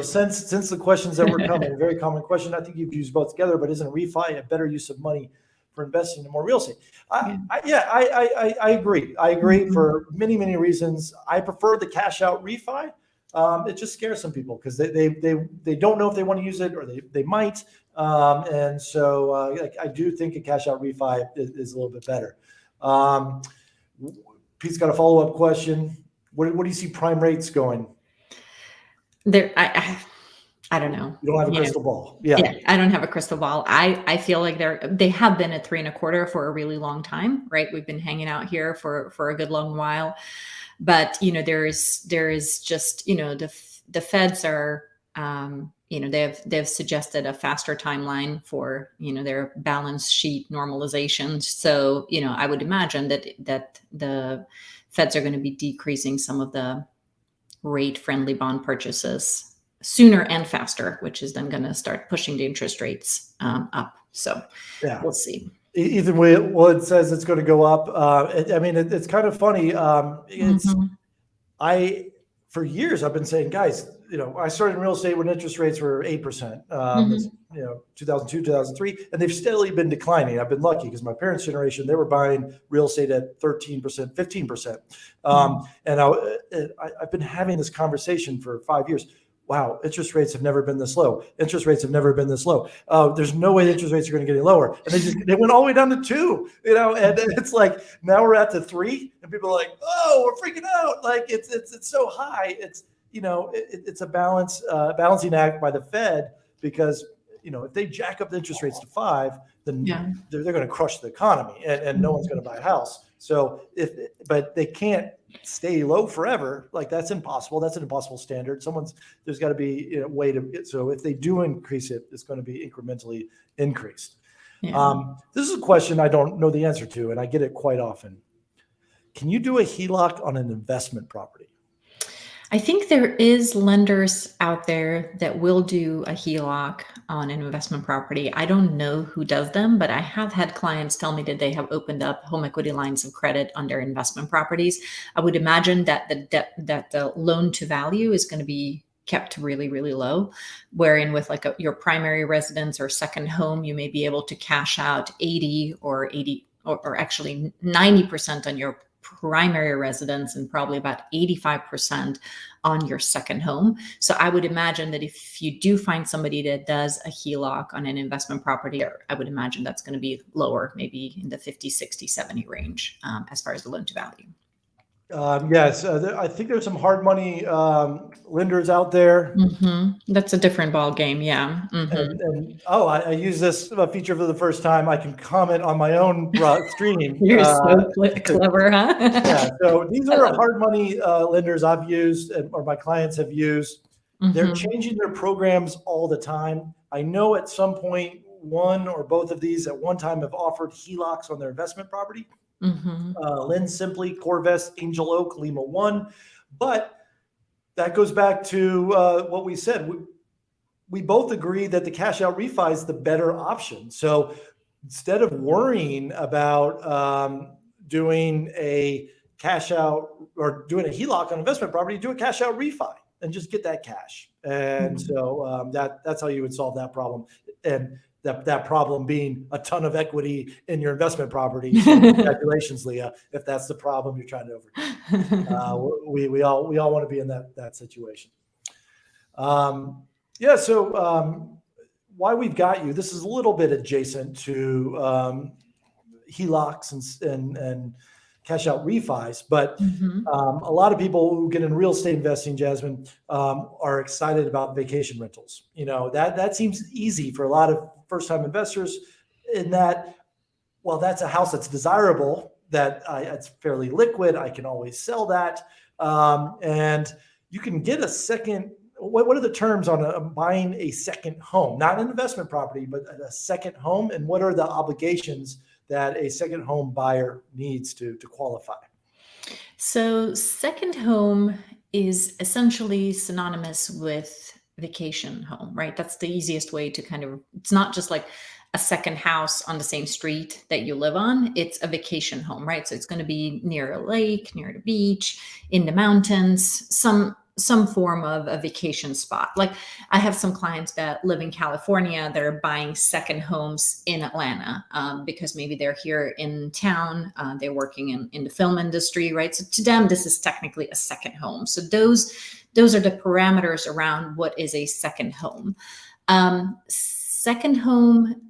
since the questions that were coming, a very common question. I think you've used both together, but isn't refi a better use of money for investing in more real estate? I agree. I agree for many, many reasons. I prefer the cash out refi. It just scares some people because they don't know if they want to use it or they might. And so I do think a cash out refi is a little bit better. Pete's got a follow-up question. What do you see prime rates going? There, I don't know. You don't have a crystal ball. Yeah, I don't have a crystal ball. I feel like they have been at 3.25 for a really long time, right? We've been hanging out here for a good long while, but there is just the feds are they've suggested a faster timeline for their balance sheet normalization. So I would imagine that the feds are going to be decreasing some of the rate friendly bond purchases sooner and faster, which is then going to start pushing the interest rates up. So we'll see. Either way, well, it says it's going to go up. It's kind of funny. For years I've been saying, guys, I started in real estate when interest rates were 8%, 2002, 2003, and they've steadily been declining. I've been lucky because my parents' generation, they were buying real estate at 13%, 15%. And I've been having this conversation for 5 years. Wow, interest rates have never been this low. Interest rates have never been this low. There's no way interest rates are going to get any lower. And they went all the way down to 2, and it's like, now we're at the 3 and people are like, oh, we're freaking out. Like it's so high. It's a balancing act by the Fed because, if they jack up the interest rates to 5, then they're going to crush the economy and no one's going to buy a house. So but they can't stay low forever. Like that's impossible. That's an impossible standard. There's got to be a way to, so if they do increase it, it's going to be incrementally increased. This is a question I don't know the answer to, and I get it quite often. Can you do a HELOC on an investment property? I think there is lenders out there that will do a HELOC on an investment property. I don't know who does them, but I have had clients tell me that they have opened up home equity lines of credit on their investment properties. I would imagine that the loan to value is going to be kept really, really low, wherein with like your primary residence or second home, you may be able to cash out 80 or actually 90% on your primary residence and probably about 85% on your second home. So I would imagine that if you do find somebody that does a HELOC on an investment property, I would imagine that's going to be lower, maybe in the 50, 60, 70 range as far as the loan to value. Yes, I think there's some hard money lenders out there. That's a different ball game, yeah. I use this feature for the first time. I can comment on my own stream. You're so clever, huh? Yeah. So these are hard money lenders I've used or my clients have used. They're changing their programs all the time. I know at some point one or both of these at one time have offered HELOCs on their investment property. Lynn Simply, Corvest, Angel Oak, Lima One. But that goes back to what we said. We both agree that the cash out refi is the better option. So instead of worrying about doing a cash out or doing a HELOC on investment property, do a cash out refi and just get that cash. And so that's how you would solve that problem. And that problem being a ton of equity in your investment property. So congratulations, Leah, if that's the problem you're trying to overcome. We all want to be in that situation. So why we've got you, this is a little bit adjacent to HELOCs and cash out refis, but a lot of people who get in real estate investing, Jasmine, are excited about vacation rentals. That seems easy for a lot of first-time investors in that, well, that's a house that's desirable, that it's fairly liquid. I can always sell that. And you can get a second, what are the terms on buying a second home, not an investment property, but a second home? And what are the obligations that a second home buyer needs to qualify? So, second home is essentially synonymous with vacation home, right? That's the easiest way to kind of, it's not just like a second house on the same street that you live on. It's a vacation home, right? So it's going to be near a lake, near the beach, in the mountains, some form of a vacation spot. Like I have some clients that live in California that are buying second homes in Atlanta because maybe they're here in town, they're working in the film industry, right? So to them, this is technically a second home. So those are the parameters around what is a second home. Second home,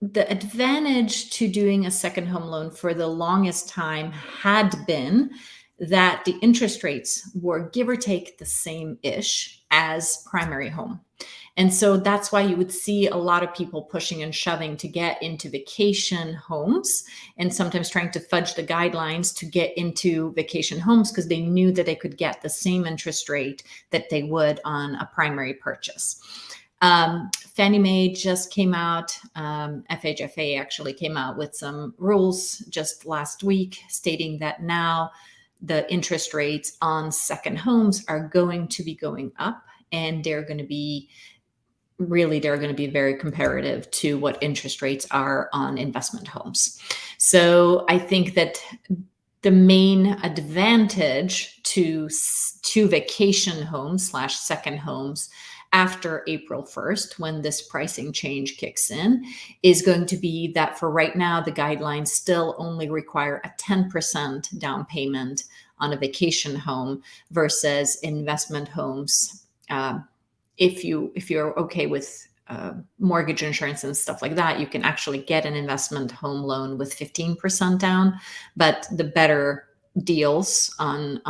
the advantage to doing a second home loan for the longest time had been that the interest rates were give or take the same-ish as primary home. And so that's why you would see a lot of people pushing and shoving to get into vacation homes and sometimes trying to fudge the guidelines to get into vacation homes because they knew that they could get the same interest rate that they would on a primary purchase. Fannie Mae just came out, FHFA actually came out with some rules just last week stating that now the interest rates on second homes are going to be going up, and they're going to be very comparative to what interest rates are on investment homes. So I think that the main advantage to vacation homes / second homes after April 1st, when this pricing change kicks in, is going to be that for right now, the guidelines still only require a 10% down payment on a vacation home versus investment homes. If you're okay with mortgage insurance and stuff like that, you can actually get an investment home loan with 15% down, but the better deals on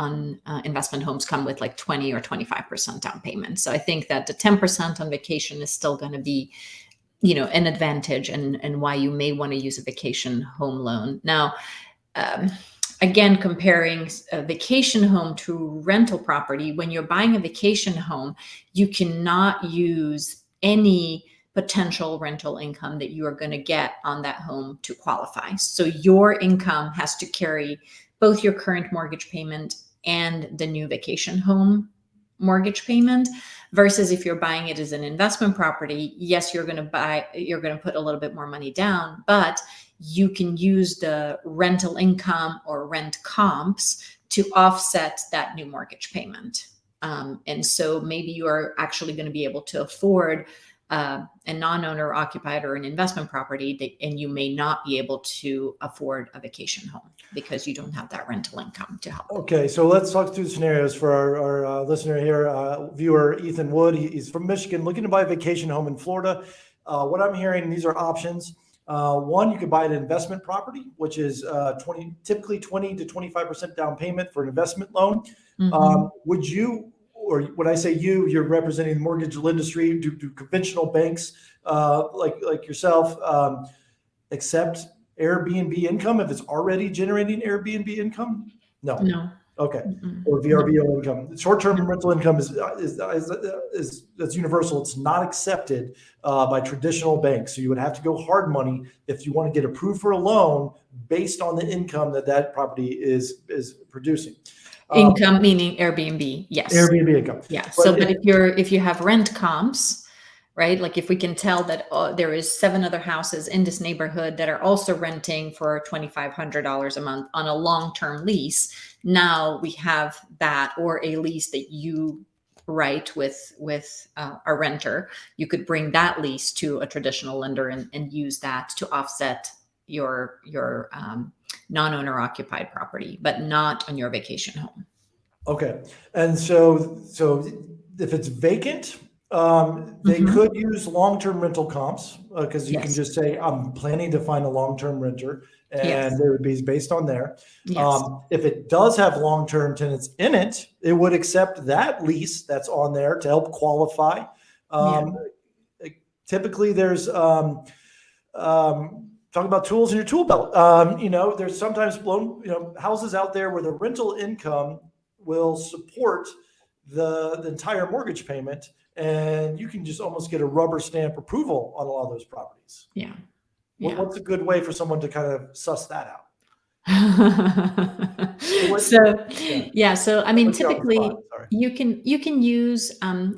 investment homes come with like 20 or 25% down payment. So I think that the 10% on vacation is still going to be, an advantage and why you may want to use a vacation home loan. Now, again, comparing a vacation home to rental property, when you're buying a vacation home, you cannot use any potential rental income that you are going to get on that home to qualify. So your income has to carry both your current mortgage payment and the new vacation home mortgage payment, versus if you're buying it as an investment property, yes, you're going to put a little bit more money down, but you can use the rental income or rent comps to offset that new mortgage payment. And so maybe you are actually going to be able to afford a non-owner occupied or an investment property, and you may not be able to afford a vacation home because you don't have that rental income to help. Okay, so let's talk through the scenarios for our listener here, viewer Ethan Wood. He's from Michigan, looking to buy a vacation home in Florida. What I'm hearing, these are options. One, you could buy an investment property, which is typically 20 to 25% down payment for an investment loan. Mm-hmm. Would you, or when I say you're representing the mortgage industry, do conventional banks like yourself accept Airbnb income if it's already generating Airbnb income? No. Okay. Mm-mm. Or VRBO income. Short-term rental income is that's universal. It's not accepted by traditional banks. So you would have to go hard money if you want to get approved for a loan based on the income that property is producing. Income meaning Airbnb, yes. Airbnb income. Yeah. But if you have rent comps, right? Like if we can tell that there is 7 other houses in this neighborhood that are also renting for $2,500 a month on a long-term lease, now we have that, or a lease that you write with a renter. You could bring that lease to a traditional lender and use that to offset your non-owner occupied property, but not on your vacation home. Okay. And so if it's vacant, they could use long-term rental comps because you can just say, I'm planning to find a long-term renter, and it would be based on there. Yes. If it does have long-term tenants in it, it would accept that lease that's on there to help qualify. Typically there's talk about tools in your tool belt. There's sometimes houses out there where the rental income will support the entire mortgage payment, and you can just almost get a rubber stamp approval on a lot of those properties. Yeah. What's a good way for someone to kind of suss that out? So so I mean, Put you on the typically spot, sorry. you can use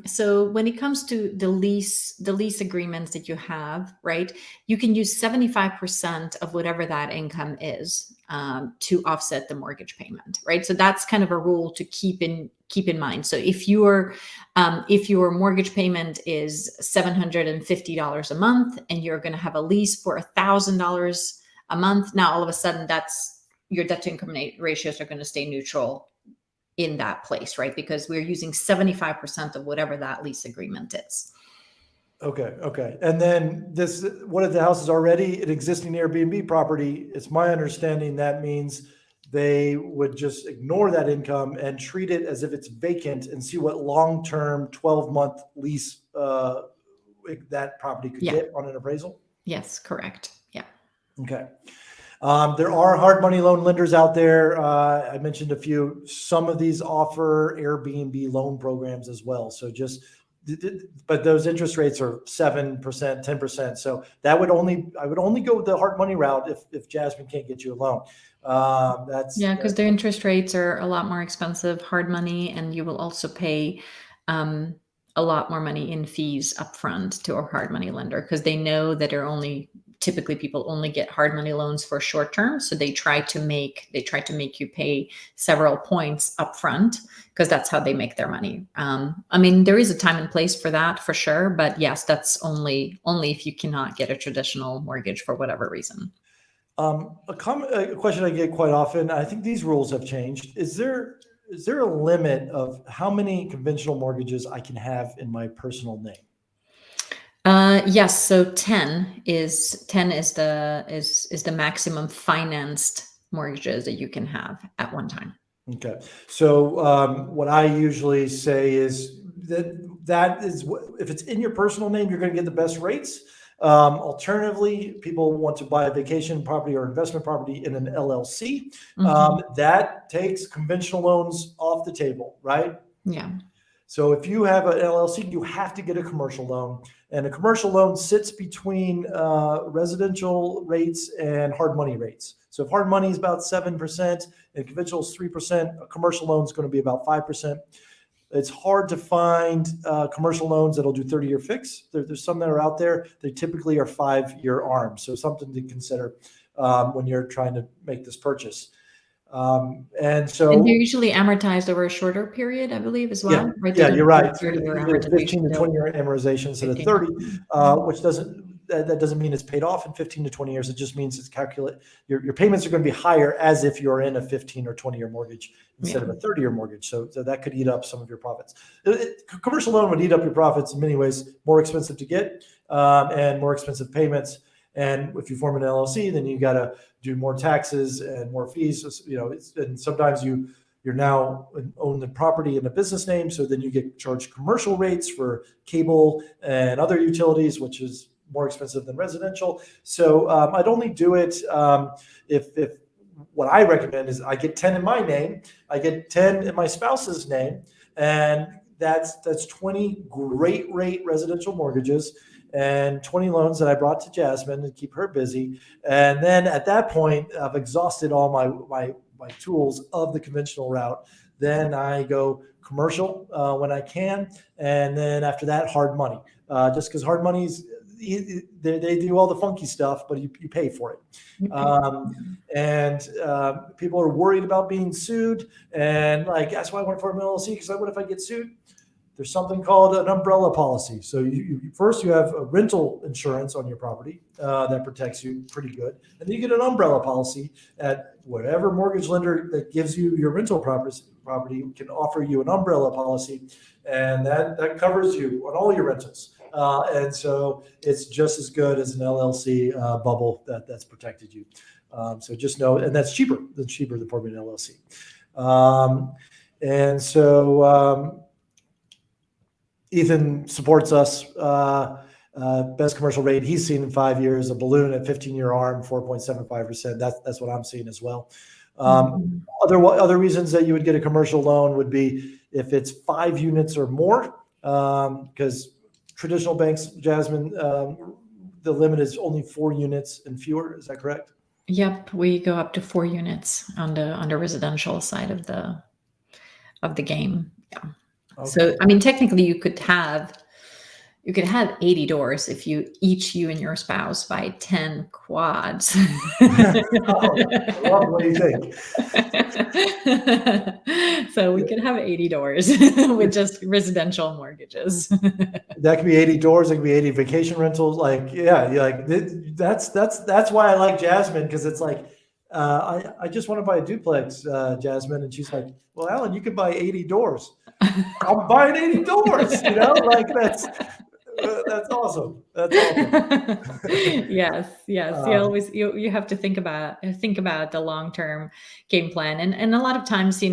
so when it comes to the lease agreements that you have, right, you can use 75% of whatever that income is to offset the mortgage payment, right? So that's kind of a rule to keep in mind. So if your mortgage payment is $750 a month and you're going to have a lease for $1,000 a month, now all of a sudden that's your debt to income ratios are going to stay neutral in that place, right? Because we're using 75% of whatever that lease agreement is. Okay. And then what if the house is already an existing Airbnb property? It's my understanding that means they would just ignore that income and treat it as if it's vacant and see what long-term 12-month lease that property could get on an appraisal? Yes, correct. Yeah. Okay. There are hard money loan lenders out there. I mentioned a few. Some of these offer Airbnb loan programs as well. So but those interest rates are 7%, 10%. So I would only go with the hard money route if Jasmine can't get you a loan. Because their interest rates are a lot more expensive, hard money, and you will also pay a lot more money in fees upfront to a hard money lender because they know that typically people only get hard money loans for short term. So they try to make you pay several points upfront because that's how they make their money. I mean, there is a time and place for that for sure, but yes, that's only if you cannot get a traditional mortgage for whatever reason. A question I get quite often, I think these rules have changed. Is there a limit of how many conventional mortgages I can have in my personal name? Yes. So 10 is the maximum financed mortgages that you can have at one time. Okay. So what I usually say is that is if it's in your personal name, you're going to get the best rates. Alternatively, people want to buy a vacation property or investment property in an LLC. That takes conventional loans off the table, right? Yeah. So if you have an LLC, you have to get a commercial loan, and a commercial loan sits between residential rates and hard money rates. So if hard money is about 7% and conventional is 3%, a commercial loan is going to be about 5%. It's hard to find commercial loans that'll do 30-year fix. There's some that are out there. They typically are 5-year ARMs. So something to consider when you're trying to make this purchase. And they're usually amortized over a shorter period, I believe, as well. Yeah, right? Yeah, you're right. 15 to 20 year amortization instead of 30, which doesn't mean it's paid off in 15 to 20 years. It just means it's your payments are going to be higher as if you're in a 15 or 20 year mortgage instead of a 30-year mortgage. So that could eat up some of your profits. Commercial loan would eat up your profits in many ways, more expensive to get and more expensive payments. And if you form an LLC, then you got to do more taxes and more fees. And sometimes you're now own the property in a business name. So then you get charged commercial rates for cable and other utilities, which is more expensive than residential. So I'd only do it if what I recommend is I get 10 in my name, I get 10 in my spouse's name, and that's 20 great rate residential mortgages and 20 loans that I brought to Jasmine to keep her busy. And then at that point, I've exhausted all my tools of the conventional route. Then I go commercial when I can. And then after that, hard money, just because hard money's, they do all the funky stuff, but you pay for it. And people are worried about being sued. And that's why I went for an LLC, because what if I get sued? There's something called an umbrella policy. So first you have a rental insurance on your property that protects you pretty good. And then you get an umbrella policy at whatever mortgage lender that gives you your rental property can offer you an umbrella policy. And that covers you on all your rentals. And so it's just as good as an LLC bubble that's protected you. So just know, and that's cheaper than forming an LLC. And so Ethan supports us. Best commercial rate he's seen in 5 years, a balloon at 15-year ARM, 4.75%. That's what I'm seeing as well. Other reasons that you would get a commercial loan would be If it's 5 units or more, because traditional banks, Jasmine, the limit is only 4 units and fewer. Is that correct? Yep, we go up to 4 units on the residential side of the game. Yeah. Okay. So I mean, technically, you could have 80 doors if you and your spouse buy 10 quads. I love the way you think. So we could have 80 doors with just residential mortgages. That could be 80 doors. It could be 80 vacation rentals. Like, yeah, like that's why I like Jasmine, because it's like, I just want to buy a duplex, Jasmine, and she's like, well, Alan, you could buy 80 doors. I'm buying 80 doors. Like that's awesome. That's awesome. Yes. You have to think about the long-term game plan, and a lot of times,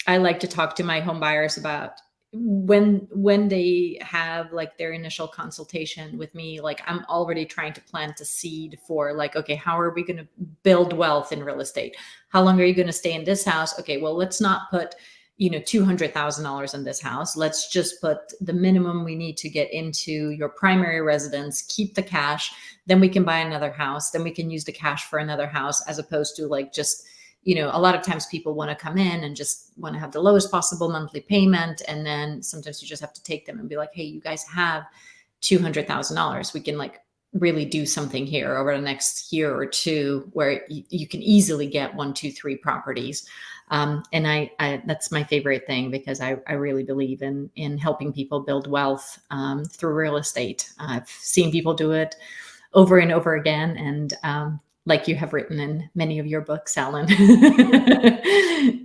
I like to talk to my home buyers about when they have like their initial consultation with me. Like, I'm already trying to plant a seed for, like, okay, how are we going to build wealth in real estate? How long are you going to stay in this house? Okay, well, let's not put $200,000 in this house. Let's just put the minimum we need to get into your primary residence, keep the cash, then we can buy another house, then we can use the cash for another house, as opposed to like just, a lot of times people want to come in and just want to have the lowest possible monthly payment. And then sometimes you just have to take them and be like, hey, you guys have $200,000. We can like really do something here over the next year or two, where you can easily get 1, 2, 3 properties. And I that's my favorite thing, because I really believe in helping people build wealth through real estate. I've seen people do it over and over again. And like you have written in many of your books, Alan,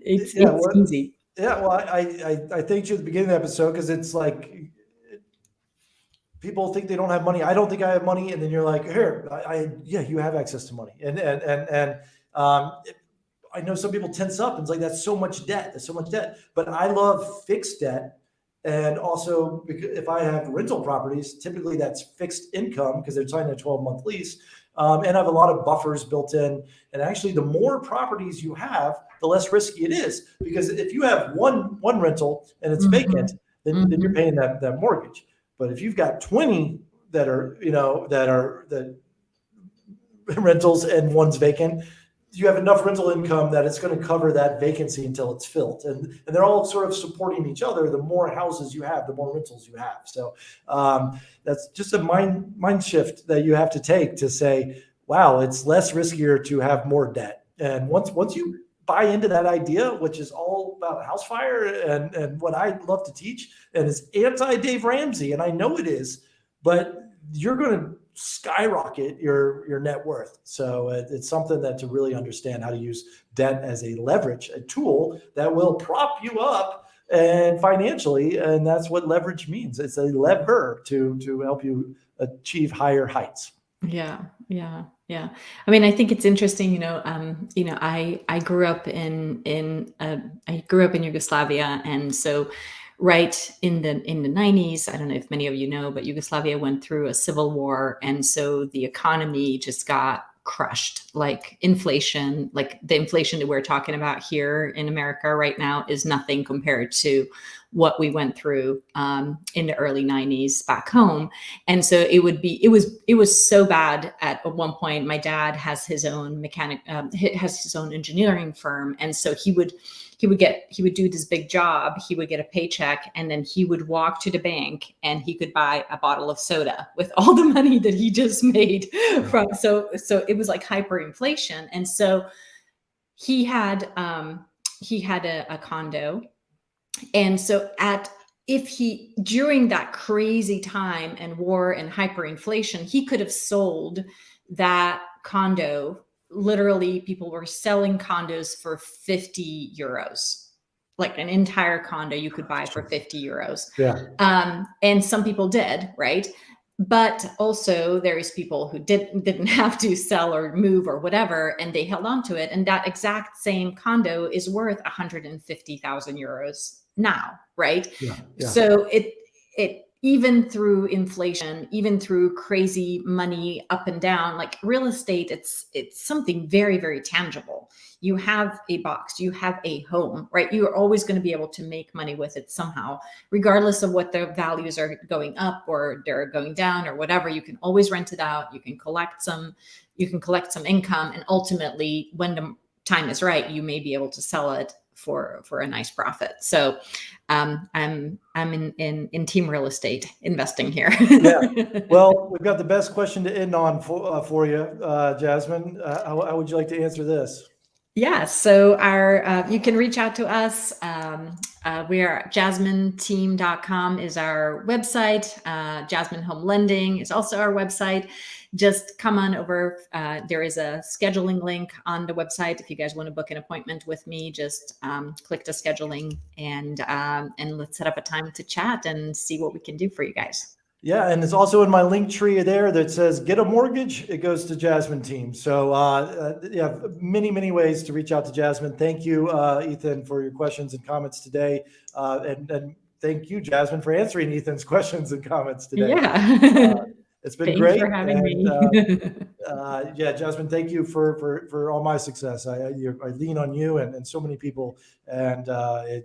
it's easy. Yeah, well, I thanked you at the beginning of the episode, because it's like, people think they don't have money. I don't think I have money. And then you're like, here, yeah, you have access to money. And I know some people tense up and it's like, that's so much debt. That's so much debt. But I love fixed debt. And also, because if I have rental properties, typically that's fixed income, because they're signing a 12-month lease. And I have a lot of buffers built in. And actually, the more properties you have, the less risky it is. Because if you have one rental and it's vacant, then you're paying that mortgage. But if you've got 20 that are rentals and one's vacant, you have enough rental income that it's going to cover that vacancy until it's filled. And they're all sort of supporting each other. The more houses you have, the more rentals you have. So that's just a mind shift that you have to take, to say, wow, it's less riskier to have more debt. And once you buy into that idea, which is all about house fire and what I love to teach, and it's anti-Dave Ramsey, and I know it is, but you're going to skyrocket your net worth. So it's something that to really understand how to use debt as a leverage, a tool that will prop you up and financially, and that's what leverage means. It's a lever to help you achieve higher heights. Yeah. I mean, I think it's interesting. I grew up in Yugoslavia, and so right in the 90s, I don't know if many of you know, but Yugoslavia went through a civil war, and so the economy just got crushed. Like inflation, like the inflation that we're talking about here in America right now is nothing compared to what we went through in the early 90s back home. And so it was so bad at one point. My dad has his own has his own engineering firm. And so he would do this big job. He would get a paycheck, and then he would walk to the bank and he could buy a bottle of soda with all the money that he just made from. So it was like hyperinflation. And so he had a condo. And so during that crazy time and war and hyperinflation, he could have sold that condo. Literally, people were selling condos for 50 euros, like an entire condo you could buy for 50 euros. Yeah. And some people did, right? But also there is people who didn't have to sell or move or whatever, and they held on to it. And that exact same condo is worth 150,000 euros now, right? Yeah. So even through inflation, even through crazy money up and down, like real estate, it's something very, very tangible. You have a box, you have a home, right? You are always going to be able to make money with it somehow, regardless of what the values are going up or they're going down or whatever. You can always rent it out. You can collect some income, and ultimately, when the time is right, you may be able to sell it for a nice profit. So I'm in team real estate investing here. Yeah. Well, we've got the best question to end on for you, Jasmine. How would you like to answer this? Yeah, so you can reach out to us. We are jasmineteam.com is our website. Jasmine Home Lending is also our website. Just come on over. There is a scheduling link on the website. If you guys want to book an appointment with me, just click the scheduling and let's set up a time to chat and see what we can do for you guys. Yeah, and it's also in my link tree there that says "Get a mortgage." It goes to Jasmine Team. So yeah, many ways to reach out to Jasmine. Thank you, Ethan, for your questions and comments today, and thank you, Jasmine, for answering Ethan's questions and comments today. Yeah, it's been thanks great for having me. Yeah, Jasmine, thank you for all my success. I lean on you and so many people, and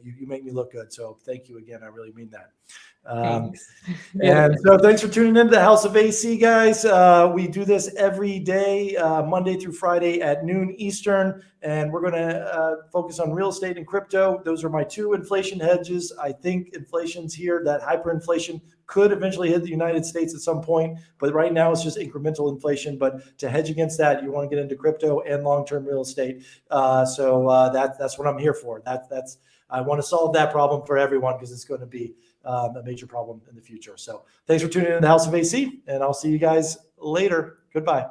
you make me look good. So thank you again. I really mean that. Thanks. And so thanks for tuning in to the House of AC, guys. We do this every day, Monday through Friday at noon Eastern, and we're going to focus on real estate and crypto. Those are my two inflation hedges. I think inflation's here, that hyperinflation could eventually hit the United States at some point, but right now it's just incremental inflation. But to hedge against that, you want to get into crypto and long-term real estate. So that's what I'm here for. I want to solve that problem for everyone because it's going to be a major problem in the future. So thanks for tuning in to the House of AC, and I'll see you guys later. Goodbye.